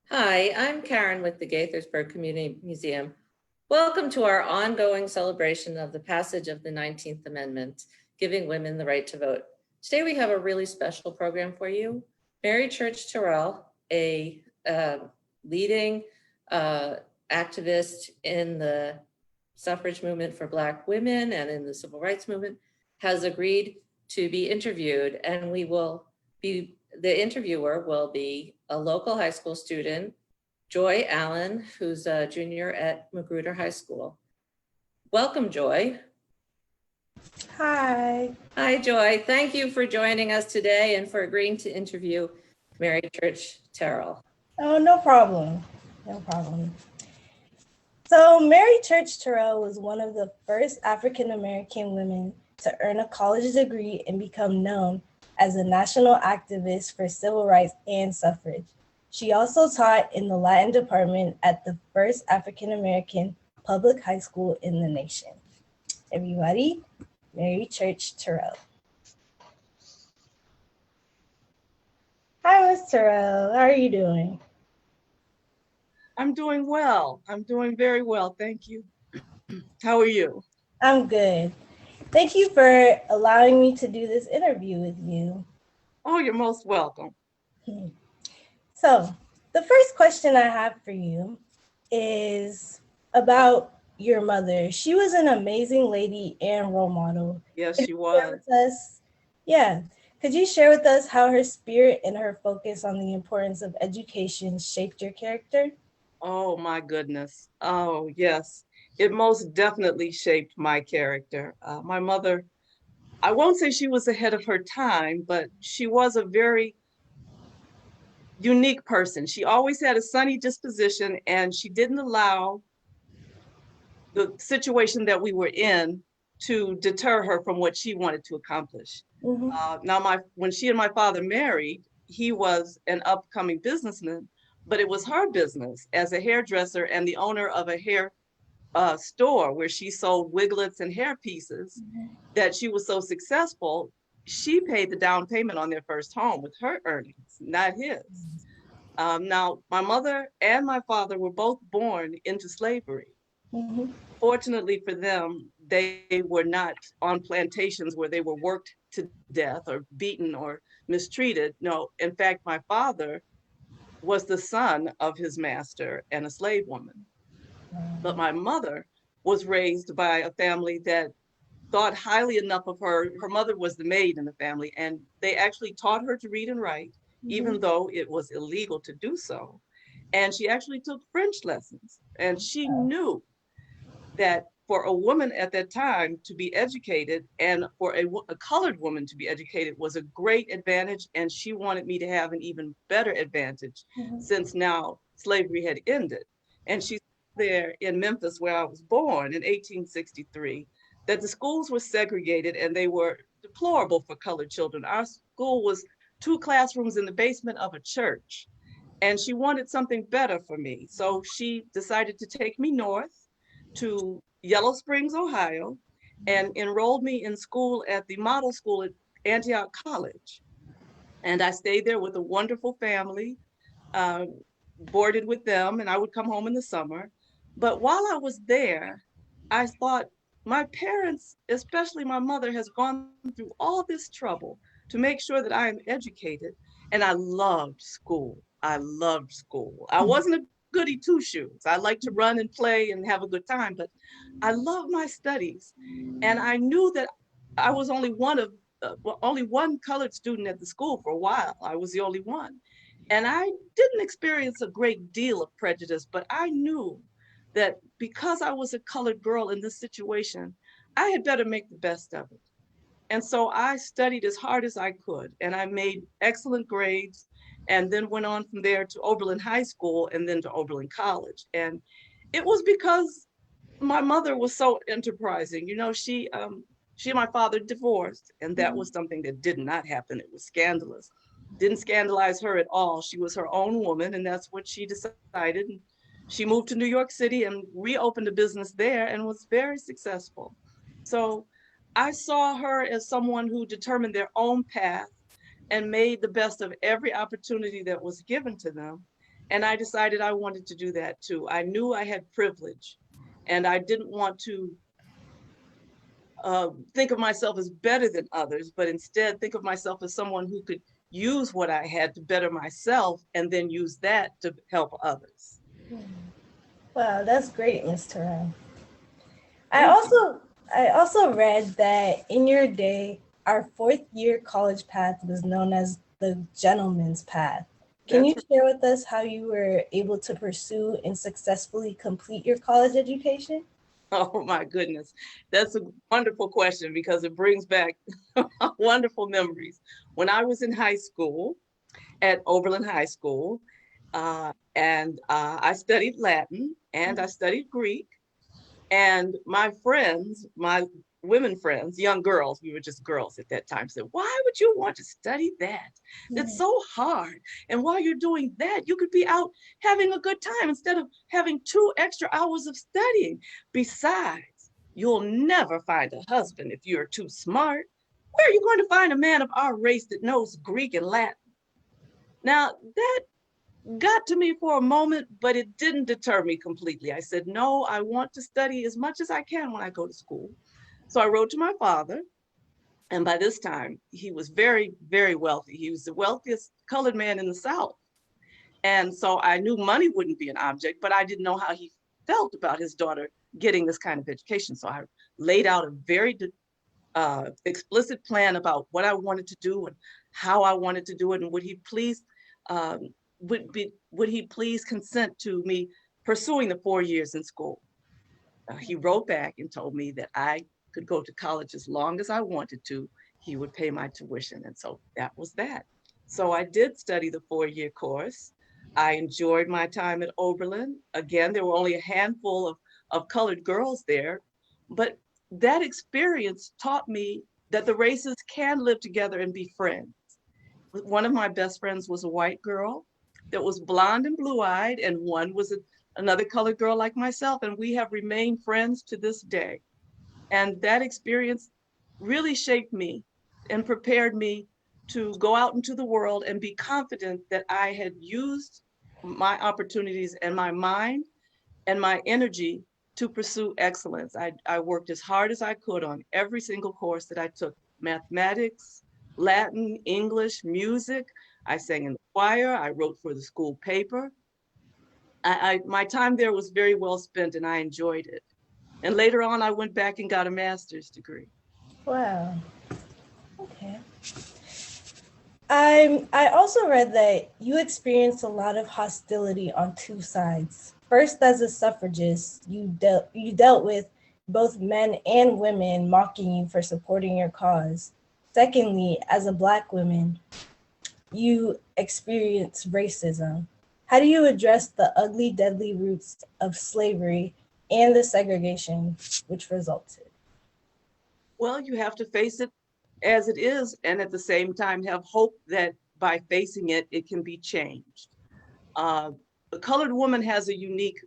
Hi, I'm Karen with the Gaithersburg Community Museum. Welcome to our ongoing celebration of the passage of the 19th Amendment, giving women the right to vote. Today we have a really special program for you. Mary Church Terrell, a leading activist in the suffrage movement for Black women and in the civil rights movement, has agreed to be interviewed, and the interviewer will be a local high school student, Joie Allen, who's a junior at Magruder High School. Welcome, Joy. Hi. Hi, Joy. Thank you for joining us today and for agreeing to interview Mary Church Terrell. Oh, no problem. No problem. So Mary Church Terrell was one of the first African-American women to earn a college degree and become known as a national activist for civil rights and suffrage. She also taught in the Latin department at the first African-American public high school in the nation. Everybody, Mary Church Terrell. Hi, Ms. Terrell. How are you doing? I'm doing well. I'm doing very well. Thank you. How are you? I'm good. Thank you for allowing me to do this interview with you. Oh, you're most welcome. So, the first question I have for you is about your mother. She was an amazing lady and role model. Yes, she was. Could you share with us how her spirit and her focus on the importance of education shaped your character? Oh, my goodness. Oh, yes. It most definitely shaped my character. My mother, I won't say she was ahead of her time, but she was a very unique person. She always had a sunny disposition, and she didn't allow the situation that we were in to deter her from what she wanted to accomplish. Now, when she and my father married, he was an upcoming businessman, but it was her business as a hairdresser and the owner of a hair store where she sold wiglets and hair pieces that she was so successful. She paid the down payment on their first home with her earnings, not his. Now, my mother and my father were both born into slavery. Fortunately for them, they were not on plantations where they were worked to death or beaten or mistreated. No, in fact, my father was the son of his master and a slave woman. But my mother was raised by a family that thought highly enough of her. Her mother was the maid in the family, and they actually taught her to read and write, even though it was illegal to do so. And she actually took French lessons, and she knew that for a woman at that time to be educated and for a colored woman to be educated was a great advantage. And she wanted me to have an even better advantage since now slavery had ended. And she's there in Memphis, where I was born in 1863, that the schools were segregated and they were deplorable for colored children. Our school was 2 classrooms in the basement of a church. And she wanted something better for me. So she decided to take me north to Yellow Springs, Ohio, and enrolled me in school at the model school at Antioch College. And I stayed there with a wonderful family, boarded with them, and I would come home in the summer. But while I was there, I thought, my parents, especially my mother, has gone through all this trouble to make sure that I am educated. And I loved school. I loved school. I wasn't a goody two shoes. I like to run and play and have a good time, but I love my studies. And I knew that I was only one colored student at the school for a while. I was the only one. And I didn't experience a great deal of prejudice, but I knew that because I was a colored girl in this situation, I had better make the best of it. And so I studied as hard as I could, and I made excellent grades, and then went on from there to Oberlin High School and then to Oberlin College. And it was because my mother was so enterprising. You know, she and my father divorced, and that was something that did not happen. It was scandalous. Didn't scandalize her at all. She was her own woman, and that's what she decided. And she moved to New York City and reopened a business there and was very successful. So I saw her as someone who determined their own path and made the best of every opportunity that was given to them. And I decided I wanted to do that too. I knew I had privilege, and I didn't want to think of myself as better than others, but instead think of myself as someone who could use what I had to better myself and then use that to help others. Wow, that's great, Ms. Terrell. I Thank you. also read that in your day, our fourth year college path was known as the gentleman's path. Can you That's share with us how you were able to pursue and successfully complete your college education? Oh my goodness. That's a wonderful question because it brings back wonderful memories. When I was in high school at Oberlin High School, and I studied Latin and I studied Greek, and my friends, my women friends, young girls, we were just girls at that time, said, why would you want to study that? That's so hard. And while you're doing that, you could be out having a good time instead of having 2 extra hours of studying. Besides, you'll never find a husband if you're too smart. Where are you going to find a man of our race that knows Greek and Latin? Now, that got to me for a moment, but it didn't deter me completely. I said, no, I want to study as much as I can when I go to school. So I wrote to my father, and by this time, he was very, very wealthy. He was the wealthiest colored man in the South. And so I knew money wouldn't be an object, but I didn't know how he felt about his daughter getting this kind of education. So I laid out a very explicit plan about what I wanted to do and how I wanted to do it, and would he please would he please consent to me pursuing the 4 years in school? He wrote back and told me that I could go to college as long as I wanted to. He would pay my tuition. And so that was that. So I did study the 4-year course. I enjoyed my time at Oberlin. Again, there were only a handful of colored girls there, but that experience taught me that the races can live together and be friends. One of my best friends was a white girl that was blonde and blue-eyed, and one was another colored girl like myself, and we have remained friends to this day. And that experience really shaped me and prepared me to go out into the world and be confident that I had used my opportunities and my mind and my energy to pursue excellence. I worked as hard as I could on every single course that I took: mathematics, Latin, English, music. I sang in the choir. I wrote for the school paper. My time there was very well spent, and I enjoyed it. And later on, I went back and got a master's degree. Wow. Okay. I also read that you experienced a lot of hostility on 2 sides. First, as a suffragist, you dealt with both men and women mocking you for supporting your cause. Secondly, as a Black woman, you experienced racism. How do you address the ugly, deadly roots of slavery and the segregation which resulted? Well, you have to face it as it is, and at the same time have hope that by facing it, it can be changed. The colored woman has a unique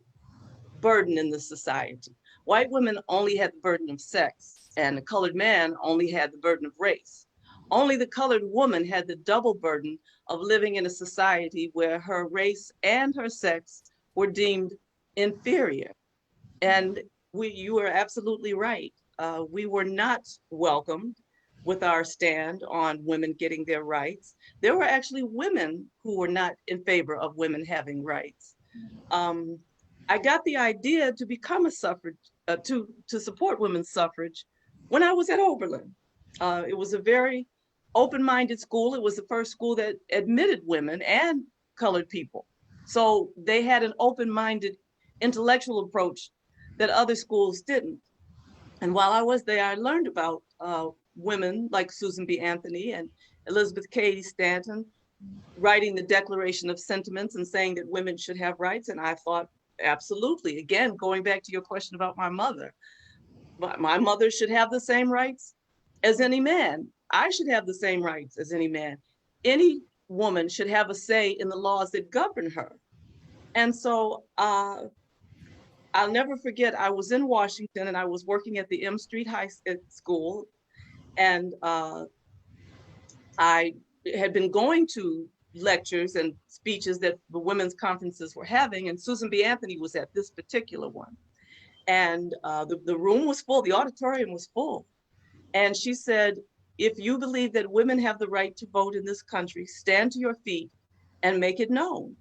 burden in the society. White women only had the burden of sex, and the colored man only had the burden of race. Only the colored woman had the double burden of living in a society where her race and her sex were deemed inferior. And you are absolutely right. We were not welcomed with our stand on women getting their rights. There were actually women who were not in favor of women having rights. I got the idea to become a suffrage, to support women's suffrage when I was at Oberlin. It was a very open-minded school. It was the first school that admitted women and colored people. So they had an open-minded intellectual approach that other schools didn't. And while I was there, I learned about women like Susan B. Anthony and Elizabeth Cady Stanton writing the Declaration of Sentiments and saying that women should have rights. And I thought, absolutely. Again, going back to your question about my mother should have the same rights as any man. I should have the same rights as any man. Any woman should have a say in the laws that govern her. And so I'll never forget, I was in Washington and I was working at the M Street High School, and I had been going to lectures and speeches that the women's conferences were having, and Susan B. Anthony was at this particular one. And the room was full, the auditorium was full. And she said, if you believe that women have the right to vote in this country, stand to your feet and make it known.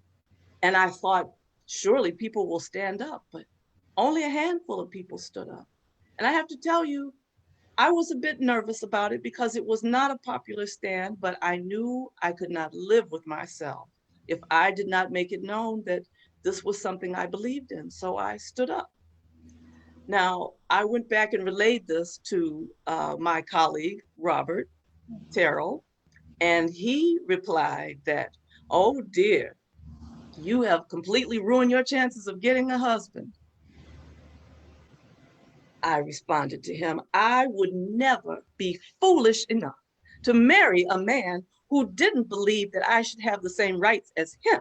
And I thought, surely people will stand up, but only a handful of people stood up. And I have to tell you, I was a bit nervous about it because it was not a popular stand, but I knew I could not live with myself if I did not make it known that this was something I believed in. So I stood up. Now, I went back and relayed this to my colleague, Robert Terrell, and he replied that, oh dear, you have completely ruined your chances of getting a husband. I responded to him, I would never be foolish enough to marry a man who didn't believe that I should have the same rights as him.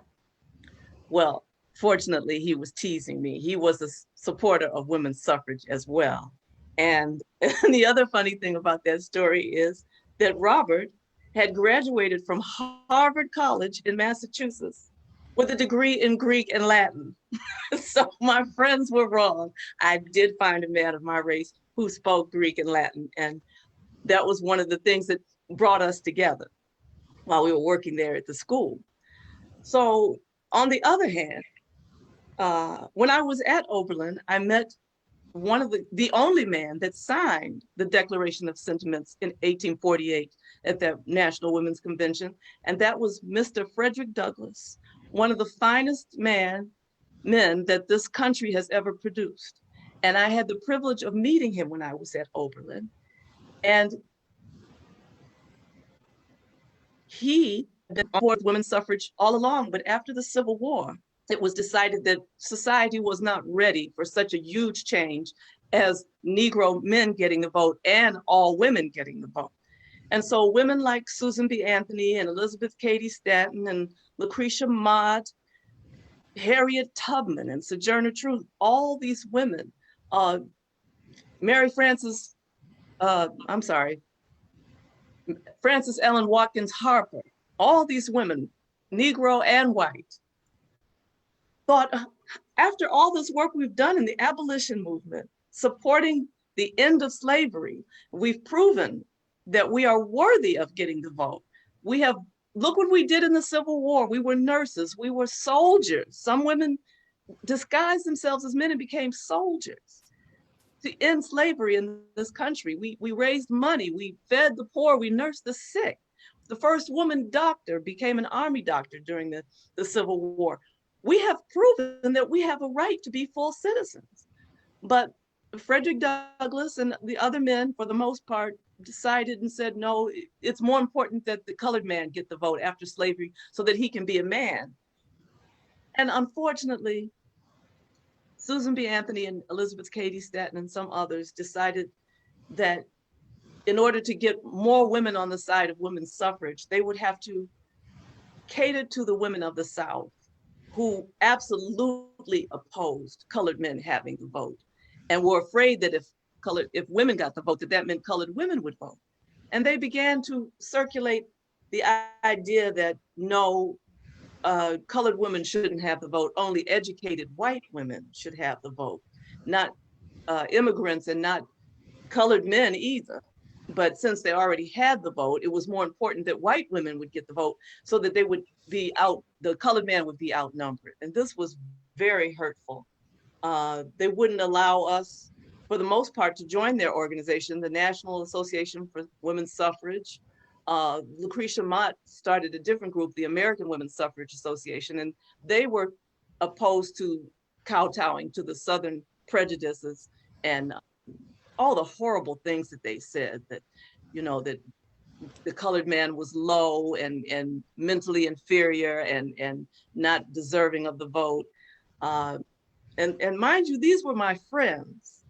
Well, fortunately, he was teasing me. He was a supporter of women's suffrage as well. And the other funny thing about that story is that Robert had graduated from Harvard College in Massachusetts with a degree in Greek and Latin. So my friends were wrong. I did find a man of my race who spoke Greek and Latin. And that was one of the things that brought us together while we were working there at the school. So on the other hand, when I was at Oberlin, I met one of the only man that signed the Declaration of Sentiments in 1848 at the National Women's Convention. And that was Mr. Frederick Douglass, one of the finest men that this country has ever produced. And I had the privilege of meeting him when I was at Oberlin. And he had been on board with women's suffrage all along, but after the Civil War, it was decided that society was not ready for such a huge change as Negro men getting the vote and all women getting the vote. And so women like Susan B. Anthony and Elizabeth Cady Stanton and Lucretia Mott, Harriet Tubman and Sojourner Truth, all these women, Frances Ellen Watkins Harper, all these women, Negro and white, thought, after all this work we've done in the abolition movement, supporting the end of slavery, we've proven that we are worthy of getting the vote. Look what we did in the Civil War. We were nurses, we were soldiers. Some women disguised themselves as men and became soldiers to end slavery in this country. We raised money, we fed the poor, we nursed the sick. The first woman doctor became an army doctor during the Civil War. We have proven that we have a right to be full citizens. But Frederick Douglass and the other men, for the most part, decided and said, no, it's more important that the colored man get the vote after slavery so that he can be a man. And unfortunately, Susan B. Anthony and Elizabeth Cady Stanton and some others decided that in order to get more women on the side of women's suffrage, they would have to cater to the women of the South, who absolutely opposed colored men having the vote and were afraid that if women got the vote, that meant colored women would vote. And they began to circulate the idea that no, colored women shouldn't have the vote, only educated white women should have the vote, not immigrants and not colored men either. But since they already had the vote, it was more important that white women would get the vote so that they would be the colored man would be outnumbered. And this was very hurtful. They wouldn't allow us, for the most part, to join their organization, the National Association for Women's Suffrage. Lucretia Mott started a different group, the American Women's Suffrage Association, and they were opposed to kowtowing to the Southern prejudices and all the horrible things that they said, that, that the colored man was low and mentally inferior and not deserving of the vote. And mind you, these were my friends.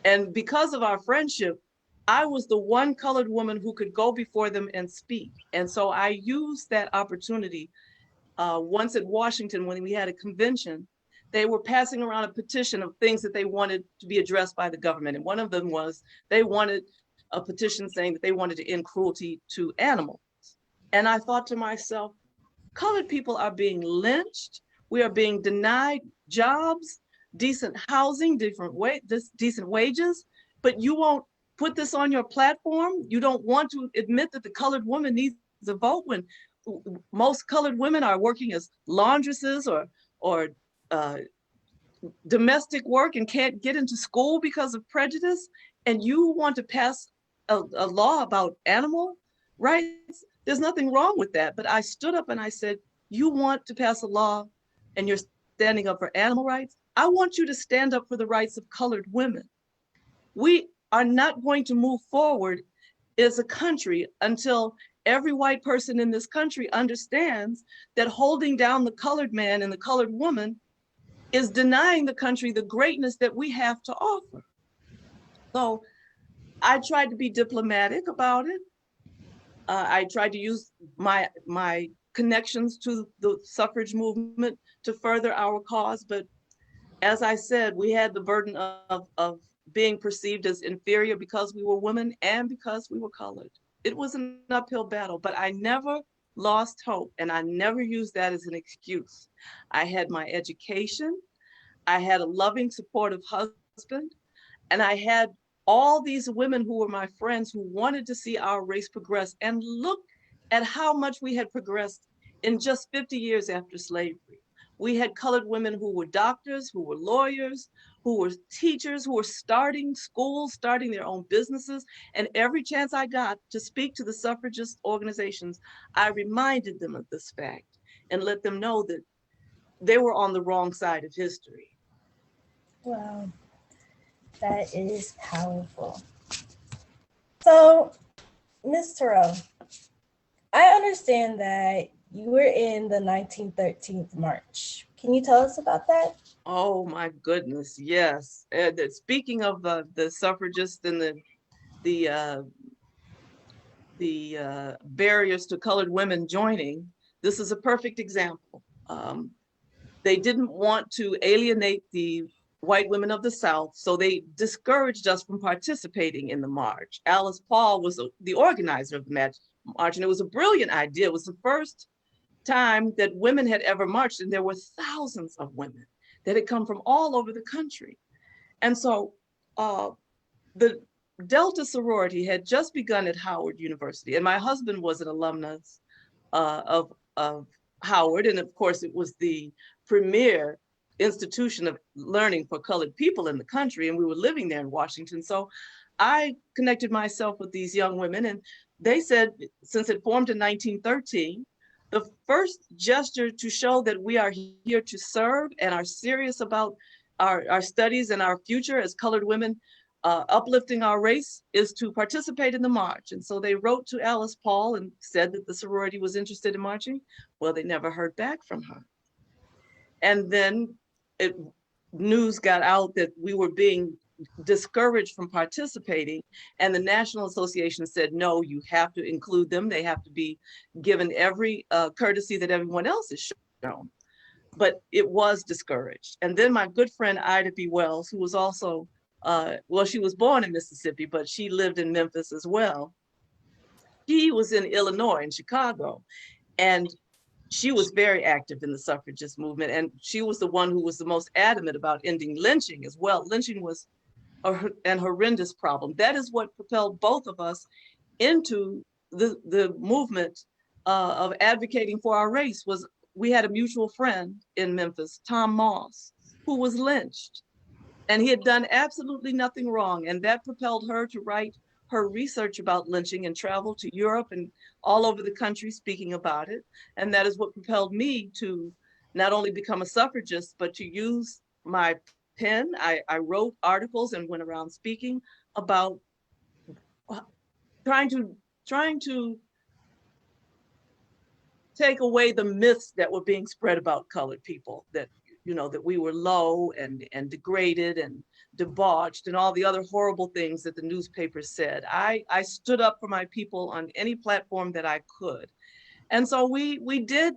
And because of our friendship, I was the one colored woman who could go before them and speak. And so I used that opportunity. Once at Washington, when we had a convention, they were passing around a petition of things that they wanted to be addressed by the government. And one of them was they wanted a petition saying that they wanted to end cruelty to animals. And I thought to myself, Colored people are being lynched. We are being denied jobs, decent housing, decent wages, but you won't put this on your platform. You don't want to admit that the colored woman needs a vote when most colored women are working as laundresses or domestic work and can't get into school because of prejudice. And you want to pass a law about animal rights? There's nothing wrong with that. But I stood up and I said, you want to pass a law and you're standing up for animal rights? I want you to stand up for the rights of colored women. We are not going to move forward as a country until every white person in this country understands that holding down the colored man and the colored woman is denying the country the greatness that we have to offer. So I tried to be diplomatic about it. I tried to use my connections to the suffrage movement to further our cause. But as I said, we had the burden of being perceived as inferior because we were women and because we were colored. It was an uphill battle, but I never lost hope and I never used that as an excuse. I had my education, I had a loving, supportive husband, and I had all these women who were my friends who wanted to see our race progress. And look at how much we had progressed in just 50 years after slavery. We had colored women who were doctors, who were lawyers, who were teachers, who were starting schools, starting their own businesses. And every chance I got to speak to the suffragist organizations, I reminded them of this fact and let them know that they were on the wrong side of history. Wow, that is powerful. So, Ms. Terrell, I understand that you were in the 1913 March. Can you tell us about that? Oh my goodness, yes. Speaking of the suffragists and the barriers to colored women joining, this is a perfect example. They didn't want to alienate the white women of the South, so they discouraged us from participating in the march. Alice Paul was the organizer of the march, and it was a brilliant idea. It was the first time that women had ever marched, and there were thousands of women that had come from all over the country. And so the Delta sorority had just begun at Howard University, and my husband was an alumnus of Howard, and of course it was the premier institution of learning for colored people in the country, and we were living there in Washington. So I connected myself with these young women, and they said, since it formed in 1913, the first gesture to show that we are here to serve and are serious about our studies and our future as colored women, uplifting our race, is to participate in the march. And so they wrote to Alice Paul and said that the sorority was interested in marching. Well, they never heard back from her. And then news got out that we were being discouraged from participating, and the National Association said, no, you have to include them. They have to be given every courtesy that everyone else is shown. But it was discouraged. And then my good friend Ida B. Wells, who was also, well, she was born in Mississippi, but she lived in Memphis as well. She was in Illinois, in Chicago, and she was very active in the suffragist movement, and she was the one who was the most adamant about ending lynching as well. Lynching was an horrendous problem. That is what propelled both of us into the movement of advocating for our race. Was we had a mutual friend in Memphis, Tom Moss, who was lynched, and he had done absolutely nothing wrong, and that propelled her to write her research about lynching and travel to Europe and all over the country speaking about it. And that is what propelled me to not only become a suffragist, but to use my pen. I wrote articles and went around speaking about trying to take away the myths that were being spread about colored people, that, you know, that we were low and degraded and debauched and all the other horrible things that the newspapers said. I stood up for my people on any platform that I could. And so we did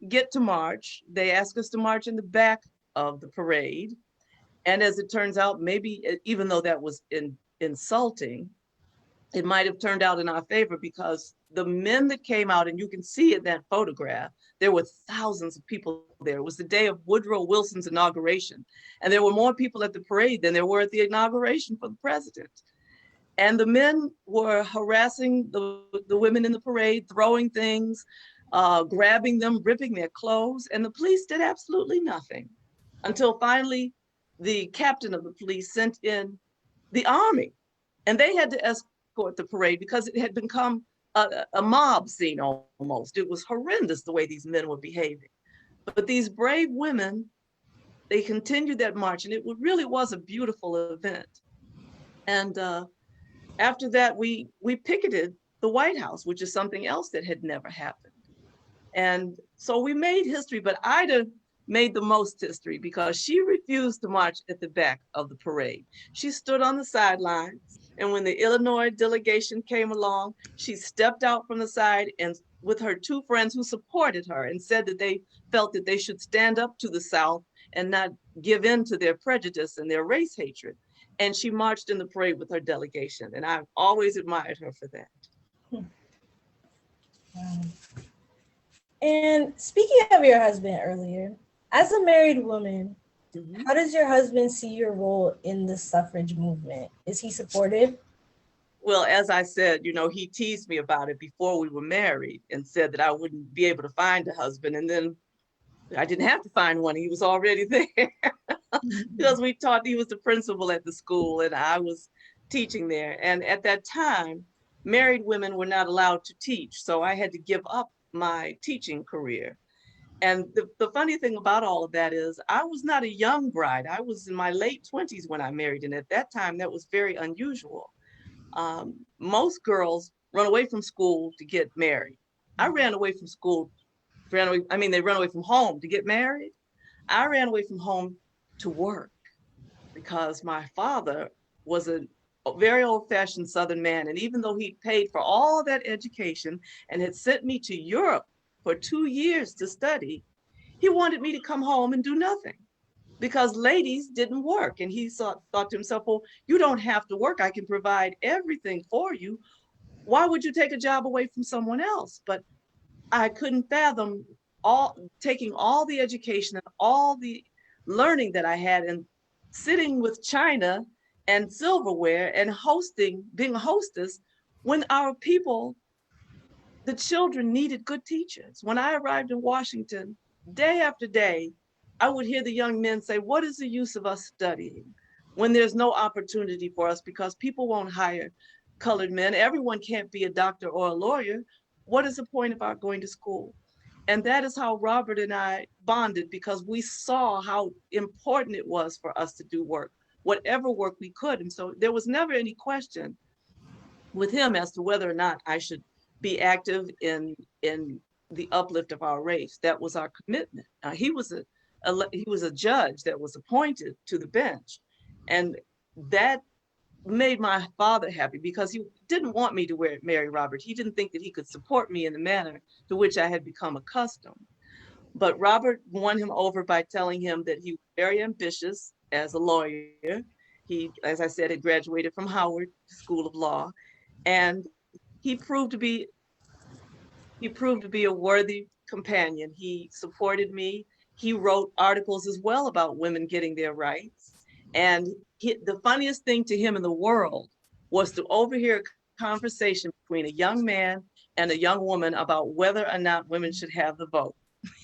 get to march. They asked us to march in the back of the parade. And as it turns out, maybe even though that was insulting, it might have turned out in our favor, because the men that came out, and you can see in that photograph, there were thousands of people there. It was the day of Woodrow Wilson's inauguration, and there were more people at the parade than there were at the inauguration for the president. And the men were harassing the women in the parade, throwing things, grabbing them, ripping their clothes, and the police did absolutely nothing until finally the captain of the police sent in the army, and they had to escort the parade because it had become a mob scene almost. It was horrendous the way these men were behaving. But these brave women, they continued that march, and it really was a beautiful event. And after that, we picketed the White House, which is something else that had never happened. And so we made history, but Ida made the most history because she refused to march at the back of the parade. She stood on the sidelines, and when the Illinois delegation came along, she stepped out from the side and with her two friends who supported her and said that they felt that they should stand up to the South and not give in to their prejudice and their race hatred. And she marched in the parade with her delegation, and I've always admired her for that. And speaking of your husband earlier, as a married woman, how does your husband see your role in the suffrage movement? Is he supportive? Well, as I said, he teased me about it before we were married and said that I wouldn't be able to find a husband. And then I didn't have to find one. He was already there because he was the principal at the school and I was teaching there. And at that time, married women were not allowed to teach. So I had to give up my teaching career. And the funny thing about all of that is I was not a young bride. I was in my late 20s when I married. And at that time, that was very unusual. Most girls run away from school to get married. I ran away from school. They run away from home to get married. I ran away from home to work because my father was a very old-fashioned Southern man. And even though he paid for all that education and had sent me to Europe for 2 years to study, he wanted me to come home and do nothing because ladies didn't work. And he thought to himself, well, you don't have to work. I can provide everything for you. Why would you take a job away from someone else? But I couldn't fathom taking all the education and all the learning that I had and sitting with china and silverware and being a hostess when our people, the children, needed good teachers. When I arrived in Washington, day after day, I would hear the young men say, what is the use of us studying when there's no opportunity for us because people won't hire colored men? Everyone can't be a doctor or a lawyer. What is the point of our going to school? And that is how Robert and I bonded, because we saw how important it was for us to do work, whatever work we could. And so there was never any question with him as to whether or not I should be active in the uplift of our race. That was our commitment. He was a judge that was appointed to the bench, and that made my father happy because he didn't want me to marry Robert. He didn't think that he could support me in the manner to which I had become accustomed. But Robert won him over by telling him that he was very ambitious as a lawyer. He, as I said, had graduated from Howard School of Law, and he proved to be a worthy companion. He supported me. He wrote articles as well about women getting their rights. And the funniest thing to him in the world was to overhear a conversation between a young man and a young woman about whether or not women should have the vote.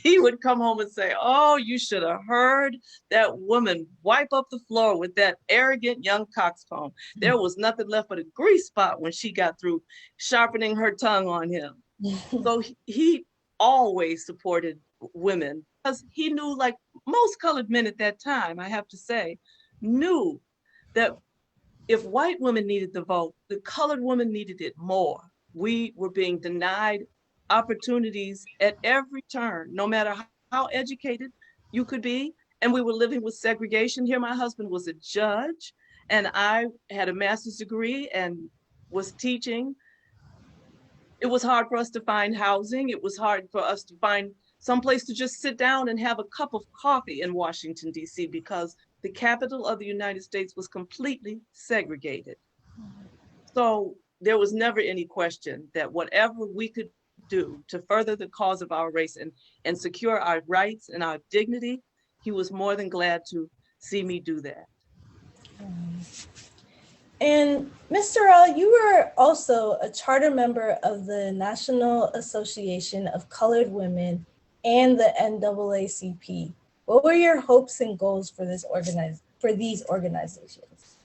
He would come home and say, oh, you should have heard that woman wipe up the floor with that arrogant young coxcomb. There was nothing left but a grease spot when she got through sharpening her tongue on him. So he always supported women because he knew, like most colored men at that time, I have to say, knew that if white women needed the vote, the colored women needed it more. We were being denied opportunities at every turn, no matter how educated you could be. And we were living with segregation. Here, my husband was a judge, and I had a master's degree and was teaching. It was hard for us to find housing. It was hard for us to find someplace to just sit down and have a cup of coffee in Washington, D.C., because the capital of the United States was completely segregated. So there was never any question that whatever we could do to further the cause of our race and secure our rights and our dignity, he was more than glad to see me do that. And Ms. Terrell, you were also a charter member of the National Association of Colored Women and the NAACP. What were your hopes and goals for these organizations?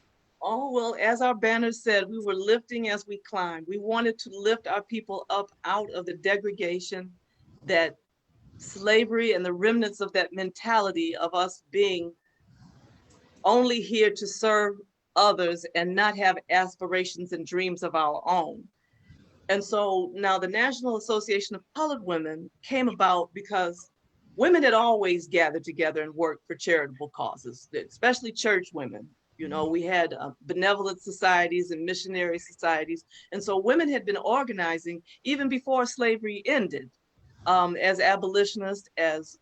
Oh, well, as our banner said, we were lifting as we climbed. We wanted to lift our people up out of the degradation that slavery and the remnants of that mentality of us being only here to serve others and not have aspirations and dreams of our own. And so now the National Association of Colored Women came about because women had always gathered together and worked for charitable causes, especially church women. You know, we had benevolent societies and missionary societies. And so women had been organizing even before slavery ended, as abolitionists, as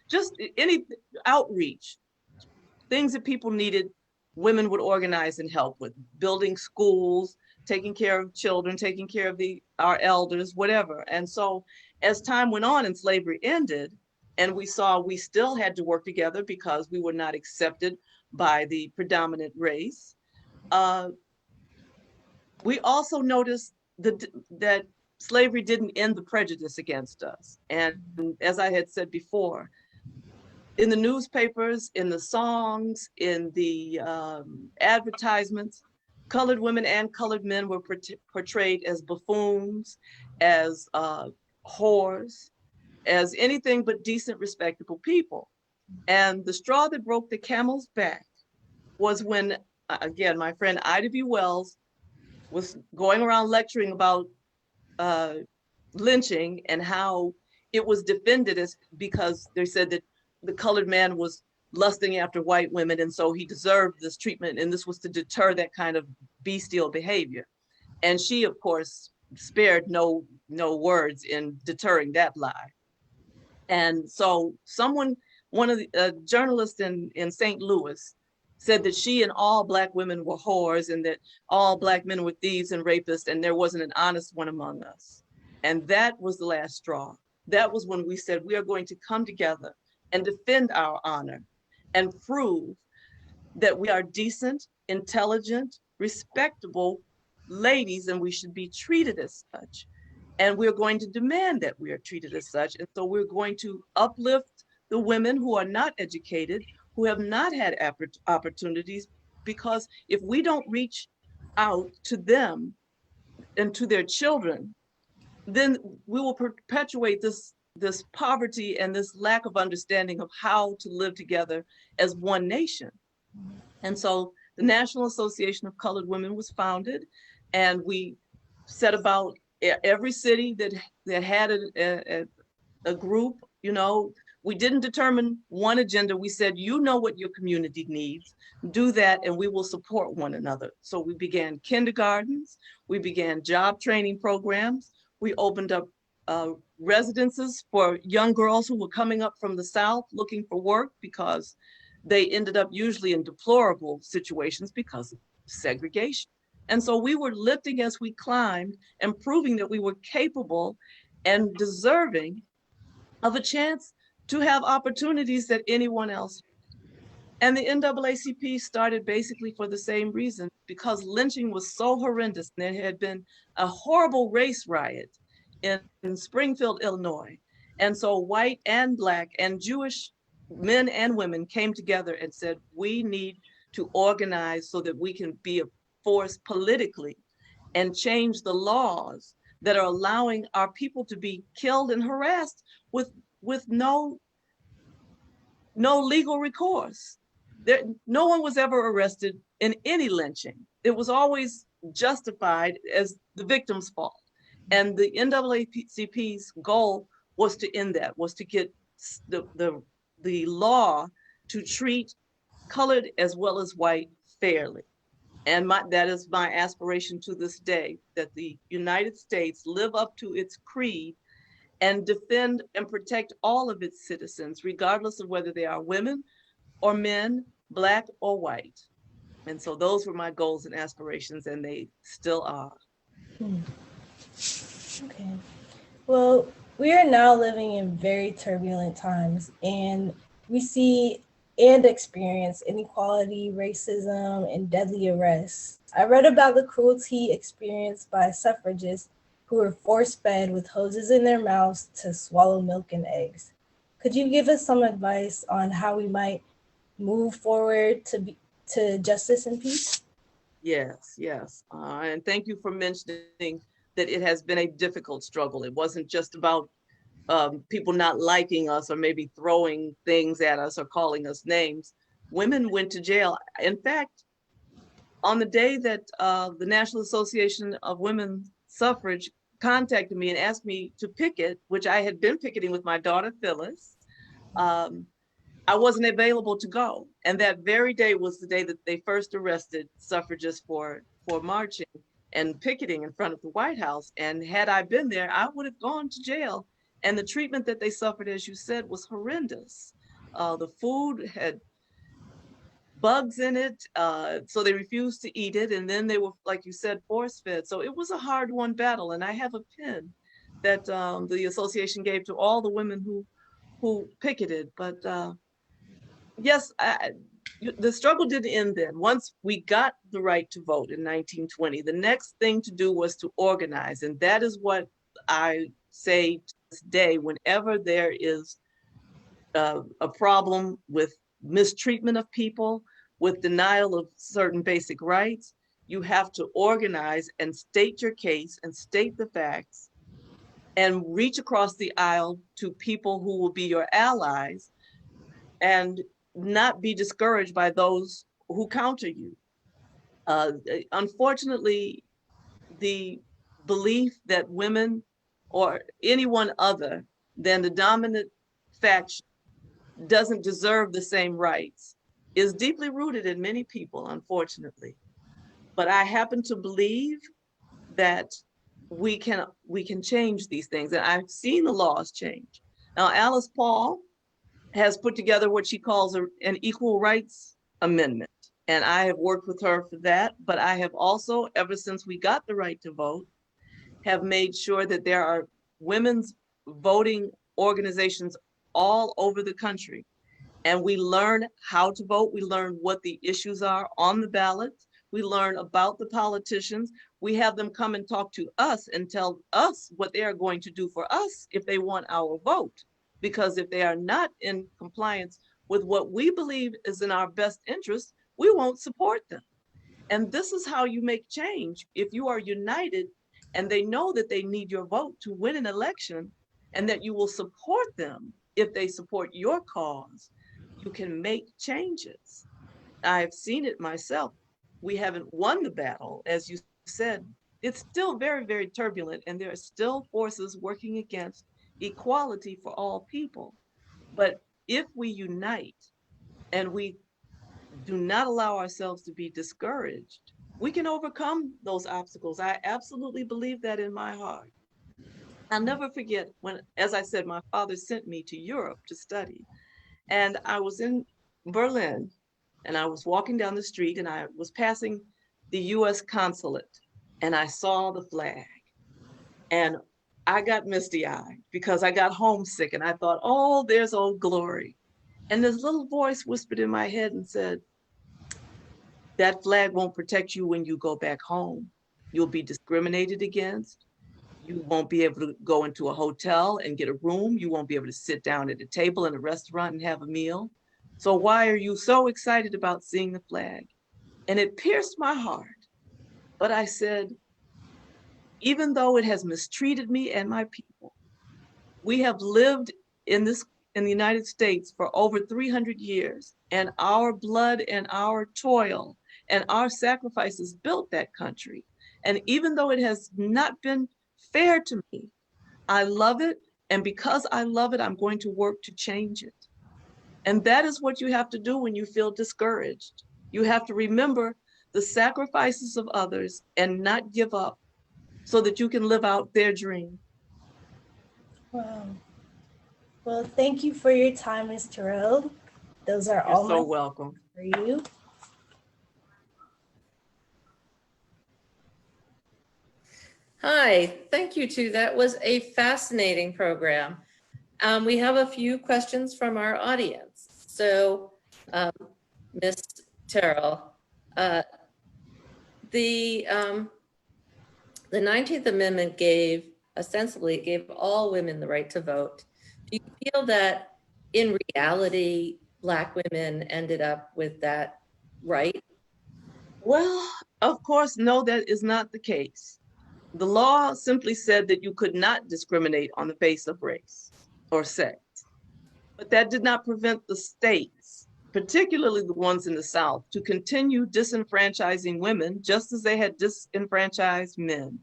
just any outreach, things that people needed, women would organize and help with, building schools, taking care of children, taking care of our elders, whatever. And so as time went on and slavery ended, and we saw we still had to work together because we were not accepted by the predominant race, we also noticed that slavery didn't end the prejudice against us. And as I had said before, in the newspapers, in the songs, in the advertisements, colored women and colored men were portrayed as buffoons, as whores, as anything but decent, respectable people. And the straw that broke the camel's back was when, again, my friend Ida B. Wells was going around lecturing about lynching and how it was defended as because they said that the colored man was lusting after white women, and so he deserved this treatment, and this was to deter that kind of bestial behavior. And she, of course, spared no words in deterring that lie. And so one of the journalists in St. Louis said that she and all Black women were whores and that all Black men were thieves and rapists, and there wasn't an honest one among us. And that was the last straw. That was when we said, we are going to come together and defend our honor and prove that we are decent, intelligent, respectable ladies, and we should be treated as such. And we're going to demand that we are treated as such. And so we're going to uplift the women who are not educated, who have not had opportunities, because if we don't reach out to them and to their children, then we will perpetuate this poverty and this lack of understanding of how to live together as one nation. And so the National Association of Colored Women was founded, and we set about every city that had a group. You know, we didn't determine one agenda. We said, you know what your community needs, do that, and we will support one another. So we began kindergartens, we began job training programs, we opened up residences for young girls who were coming up from the South looking for work because they ended up usually in deplorable situations because of segregation. And so we were lifting as we climbed and proving that we were capable and deserving of a chance to have opportunities that anyone else. And the NAACP started basically for the same reason, because lynching was so horrendous. There had been a horrible race riot in Springfield, Illinois. And so white and Black and Jewish men and women came together and said, we need to organize so that we can be a force politically and change the laws that are allowing our people to be killed and harassed with no legal recourse. No one was ever arrested in any lynching. It was always justified as the victim's fault. And the NAACP's goal was to end that, was to get the law to treat colored as well as white fairly. And that is my aspiration to this day, that the United States live up to its creed and defend and protect all of its citizens, regardless of whether they are women or men, Black or white. And so those were my goals and aspirations, and they still are. Okay. Well, we are now living in very turbulent times, and we see and experience inequality, racism, and deadly arrests. I read about the cruelty experienced by suffragists who were force-fed with hoses in their mouths to swallow milk and eggs. Could you give us some advice on how we might move forward to justice and peace? Yes, yes. And thank you for mentioning that it has been a difficult struggle. It wasn't just about people not liking us or maybe throwing things at us or calling us names. Women went to jail. In fact, on the day that the National Association of Women Suffrage contacted me and asked me to picket, which I had been picketing with my daughter Phyllis, um, I wasn't available to go. And that very day was the day that they first arrested suffragists for marching and picketing in front of the White House. And had I been there, I would have gone to jail. And the treatment that they suffered, as you said, was horrendous. The food had bugs in it, so they refused to eat it. And then they were, like you said, force fed. So it was a hard-won battle. And I have a pin that the association gave to all the women who picketed. But yes, the struggle didn't end then. Once we got the right to vote in 1920, the next thing to do was to organize. And that is what I say to this day, whenever there is a problem with mistreatment of people, with denial of certain basic rights, you have to organize and state your case and state the facts and reach across the aisle to people who will be your allies and not be discouraged by those who counter you. Unfortunately, the belief that women or anyone other than the dominant faction doesn't deserve the same rights is deeply rooted in many people, unfortunately. But I happen to believe that we can change these things, and I've seen the laws change. Now, Alice Paul has put together what she calls an equal rights amendment. And I have worked with her for that. But I have also, ever since we got the right to vote, have made sure that there are women's voting organizations all over the country. And we learn how to vote. We learn what the issues are on the ballot. We learn about the politicians. We have them come and talk to us and tell us what they are going to do for us if they want our vote. Because if they are not in compliance with what we believe is in our best interest, we won't support them. And this is how you make change. If you are united and they know that they need your vote to win an election and that you will support them if they support your cause, you can make changes. I've seen it myself. We haven't won the battle, as you said. It's still very, very turbulent, and there are still forces working against equality for all people. But if we unite and we do not allow ourselves to be discouraged, we can overcome those obstacles. I absolutely believe that in my heart. I'll never forget when, as I said, my father sent me to Europe to study. And I was in Berlin and I was walking down the street and I was passing the US consulate and I saw the flag. And I got misty-eyed because I got homesick and I thought, oh, there's Old Glory. And this little voice whispered in my head and said, that flag won't protect you when you go back home. You'll be discriminated against. You won't be able to go into a hotel and get a room. You won't be able to sit down at a table in a restaurant and have a meal. So why are you so excited about seeing the flag? And it pierced my heart. But I said, even though it has mistreated me and my people, we have lived in the United States for over 300 years, and our blood and our toil and our sacrifices built that country. And even though it has not been fair to me, I love it. And because I love it, I'm going to work to change it. And that is what you have to do when you feel discouraged. You have to remember the sacrifices of others and not give up so that you can live out their dream. Wow. Well, thank you for your time, Ms. Terrell. Those are You're all so my welcome. for you. Hi, thank you too. That was a fascinating program. We have a few questions from our audience. So, Ms. Terrell, the 19th Amendment ostensibly gave all women the right to vote. Do you feel that in reality, Black women ended up with that right? Well, of course, no, that is not the case. The law simply said that you could not discriminate on the basis of race or sex, but that did not prevent the states, particularly the ones in the South, to continue disenfranchising women just as they had disenfranchised men.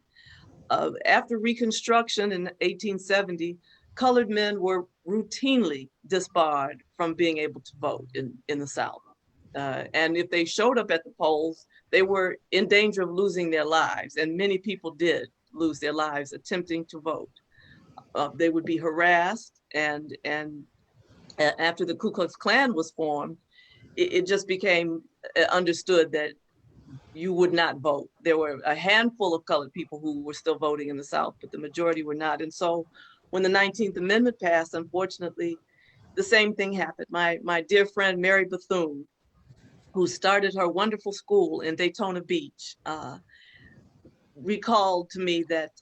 After Reconstruction in 1870, colored men were routinely disbarred from being able to vote in the South. And if they showed up at the polls, they were in danger of losing their lives. And many people did lose their lives attempting to vote. They would be harassed. And after the Ku Klux Klan was formed, it just became understood that you would not vote. There were a handful of colored people who were still voting in the South, but the majority were not. And so when the 19th Amendment passed, unfortunately, the same thing happened. My dear friend, Mary Bethune, who started her wonderful school in Daytona Beach, recalled to me that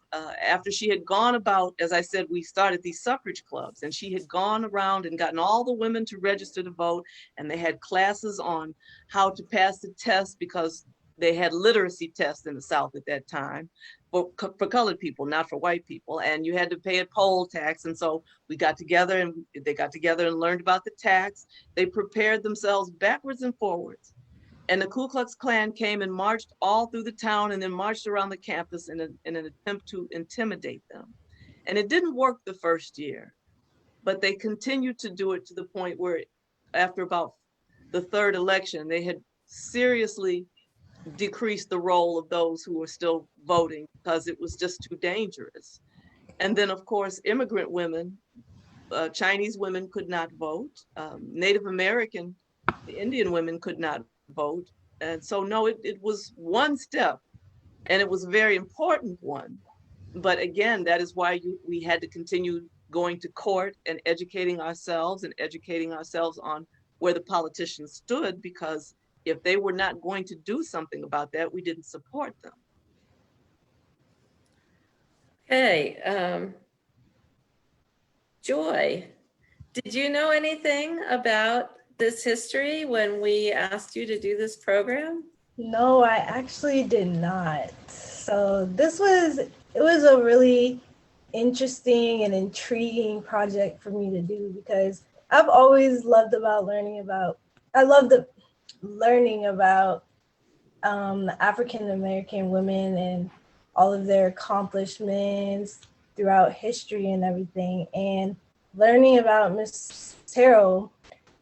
after she had gone about, as I said, we started these suffrage clubs, and she had gone around and gotten all the women to register to vote, and they had classes on how to pass the test because they had literacy tests in the South at that time for colored people, not for white people, and you had to pay a poll tax. And so we got together and they got together and learned about the tax. They prepared themselves backwards and forwards. And the Ku Klux Klan came and marched all through the town and then marched around the campus in an attempt to intimidate them. And it didn't work the first year, but they continued to do it to the point where after about the third election, they had seriously decreased the role of those who were still voting because it was just too dangerous. And then, of course, immigrant women, Chinese women could not vote. Native American, the Indian women could not vote. And so, no, it was one step, and it was a very important one. But again, that is why we had to continue going to court and educating ourselves on where the politicians stood, because if they were not going to do something about that, we didn't support them. Okay, Joy, did you know anything about this history when we asked you to do this program? No, I actually did not. So it was a really interesting and intriguing project for me to do, because I've always loved learning about African American women and all of their accomplishments throughout history and everything. And learning about Miss Terrell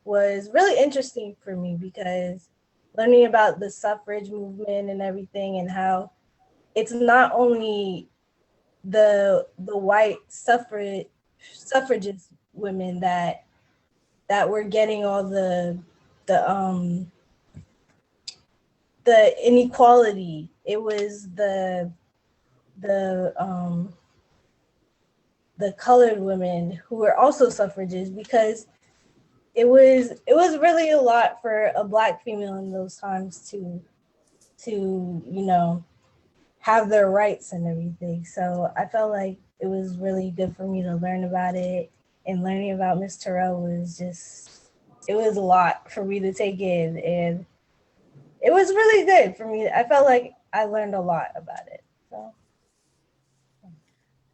was really interesting for me, because learning about the suffrage movement and everything, and how it's not only the white suffragist women that were getting all the inequality. It was the colored women who were also suffragists, because it was really a lot for a Black female in those times to have their rights and everything. So I felt like it was really good for me to learn about it, and learning about Miss Terrell was it was a lot for me to take in, and it was really good for me. I felt like I learned a lot about it. So.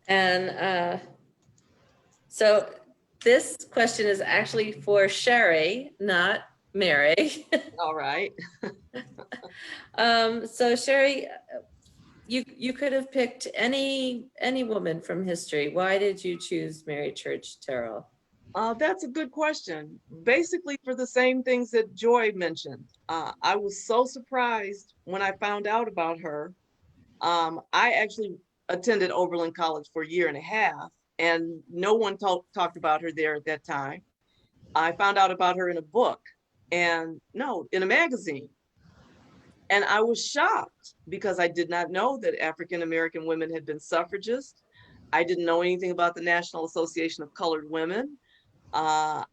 And so this question is actually for Sherrie, not Mary. All right. So Sherrie, you could have picked any woman from history. Why did you choose Mary Church Terrell? That's a good question. Basically, for the same things that Joy mentioned. I was so surprised when I found out about her. I actually attended Oberlin College for a year and a half, and no one talked about her there at that time. I found out about her in a book, in a magazine. And I was shocked because I did not know that African-American women had been suffragists. I didn't know anything about the National Association of Colored Women. I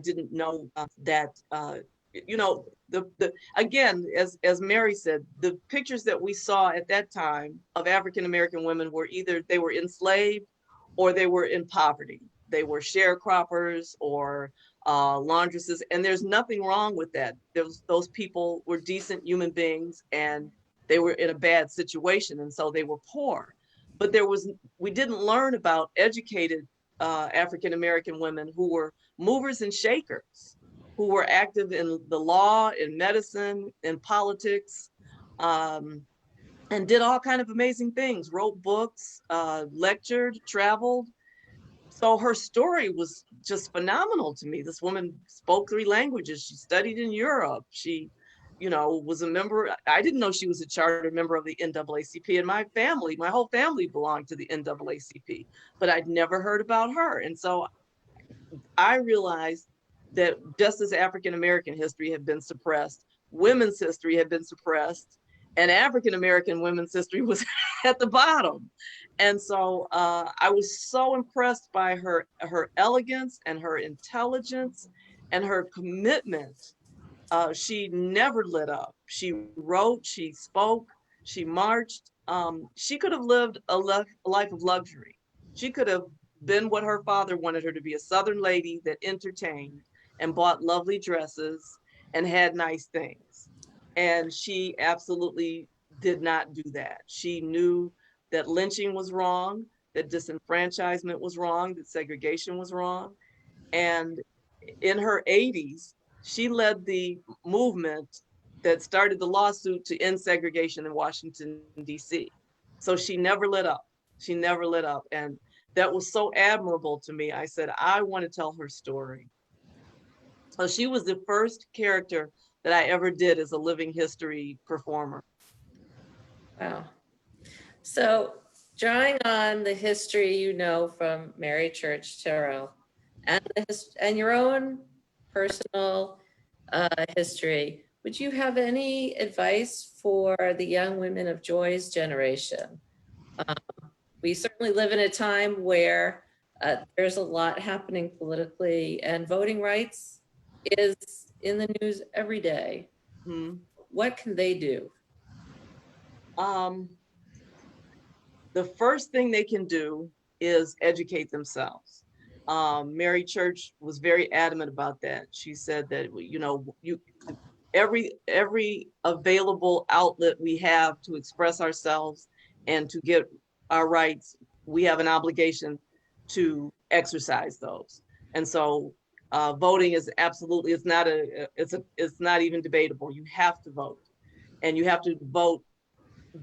didn't know that, you know, again, as Mary said, the pictures that we saw at that time of African-American women were either they were enslaved or they were in poverty. They were sharecroppers or laundresses, and there's nothing wrong with that. Those people were decent human beings, and they were in a bad situation, and so they were poor. But we didn't learn about educated African-American women who were movers and shakers, who were active in the law, in medicine, in politics, and did all kind of amazing things, wrote books, lectured, traveled. So her story was just phenomenal to me. This woman spoke 3 languages. She studied in Europe. She, you know, was a member. I didn't know she was a charter member of the NAACP, and my whole family belonged to the NAACP, but I'd never heard about her. And so I realized that just as African-American history had been suppressed, women's history had been suppressed, and African-American women's history was at the bottom. And so I was so impressed by her elegance and her intelligence and her commitment. She never let up. She wrote, she spoke, she marched. She could have lived a life of luxury. She could have been what her father wanted her to be, a Southern lady that entertained and bought lovely dresses and had nice things. And she absolutely did not do that. She knew that lynching was wrong, that disenfranchisement was wrong, that segregation was wrong. And in her 80s, she led the movement that started the lawsuit to end segregation in Washington, D.C. So she never let up. She never let up. And that was so admirable to me. I said, I want to tell her story. So she was the first character that I ever did as a living history performer. Wow. So drawing on the history you know from Mary Church Terrell and your own personal history, would you have any advice for the young women of Joie's generation? We certainly live in a time where there's a lot happening politically, and voting rights is in the news every day. Hmm. What can they do? The first thing they can do is educate themselves. Mary Church was very adamant about that. She said that, you know, every available outlet we have to express ourselves and to get our rights, we have an obligation to exercise those. And so voting is absolutely, it's not even debatable. You have to vote, and you have to vote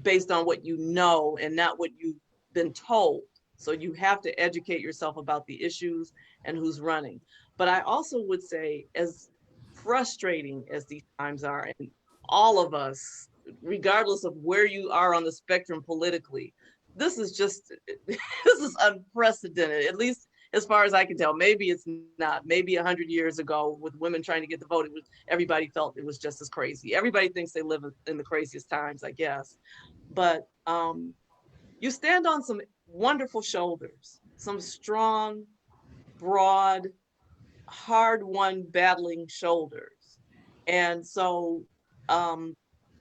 based on what you know and not what you've been told. So you have to educate yourself about the issues and who's running. But I also would say, as frustrating as these times are, and all of us, regardless of where you are on the spectrum politically, this is unprecedented, at least as far as I can tell. Maybe it's not. Maybe 100 years ago, with women trying to get the vote, everybody felt it was just as crazy. Everybody thinks they live in the craziest times, I guess. But you stand on some wonderful shoulders, some strong, broad, hard-won battling shoulders. And so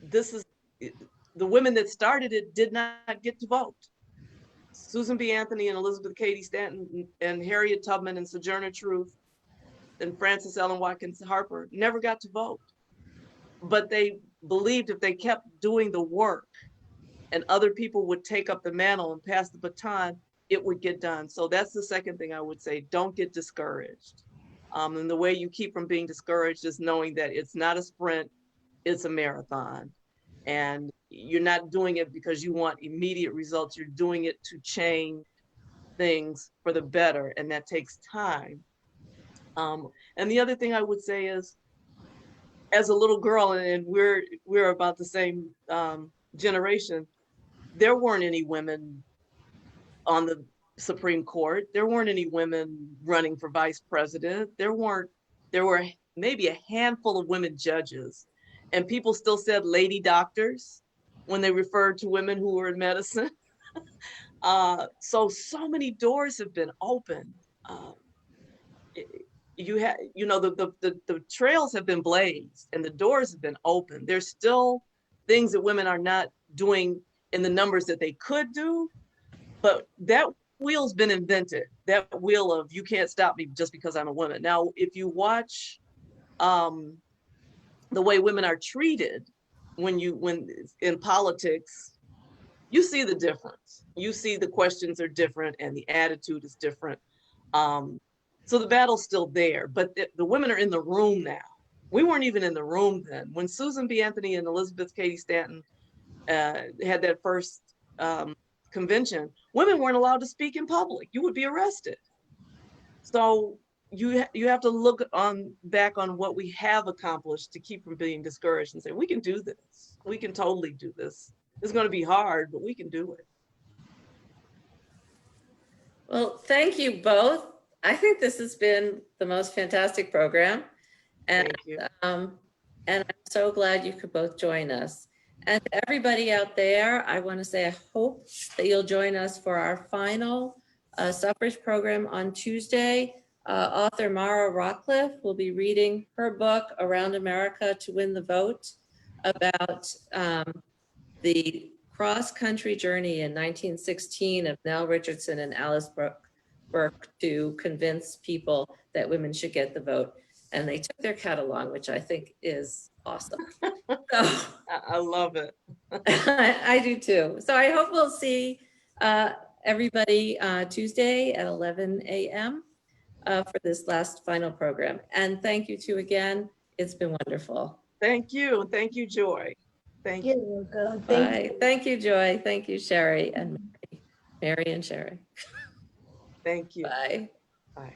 this is, the women that started it did not get to vote. Susan B. Anthony and Elizabeth Cady Stanton and Harriet Tubman and Sojourner Truth and Frances Ellen Watkins Harper never got to vote. But they believed if they kept doing the work and other people would take up the mantle and pass the baton, it would get done. So that's the second thing I would say. Don't get discouraged. And the way you keep from being discouraged is knowing that it's not a sprint, it's a marathon. And you're not doing it because you want immediate results. You're doing it to change things for the better, and that takes time. And the other thing I would say is, as a little girl, and we're about the same generation, there weren't any women on the Supreme Court. There weren't any women running for vice president. There were maybe a handful of women judges, and people still said lady doctors when they referred to women who were in medicine. So many doors have been opened. The trails have been blazed and the doors have been opened. There's still things that women are not doing in the numbers that they could do, but that wheel's been invented. That wheel of you can't stop me just because I'm a woman. Now, if you watch the way women are treated when in politics, you see the difference. You see the questions are different and the attitude is different. So the battle's still there, but the women are in the room now. We weren't even in the room then. When Susan B. Anthony and Elizabeth Cady Stanton had that first convention, women weren't allowed to speak in public. You would be arrested. So you have to look back on what we have accomplished to keep from being discouraged and say, we can do this. We can totally do this. It's going to be hard, but we can do it. Well, thank you both. I think this has been the most fantastic program. And, Thank you. and I'm so glad you could both join us. And everybody out there, I want to say, I hope that you'll join us for our final suffrage program on Tuesday. Author Mara Rockcliffe will be reading her book, Around America to Win the Vote, about the cross-country journey in 1916 of Nell Richardson and Alice Burke to convince people that women should get the vote. And they took their cat along, which I think is awesome. So, I love it. I do too. So I hope we'll see everybody Tuesday at 11 a.m. For this last final program. And thank you two again. It's been wonderful. Thank you. Thank you, Joy. Thank you. You're welcome. Bye. Thank you, Joy. Thank you, Sherrie and Mary and Sherrie. Thank you. Bye. Bye.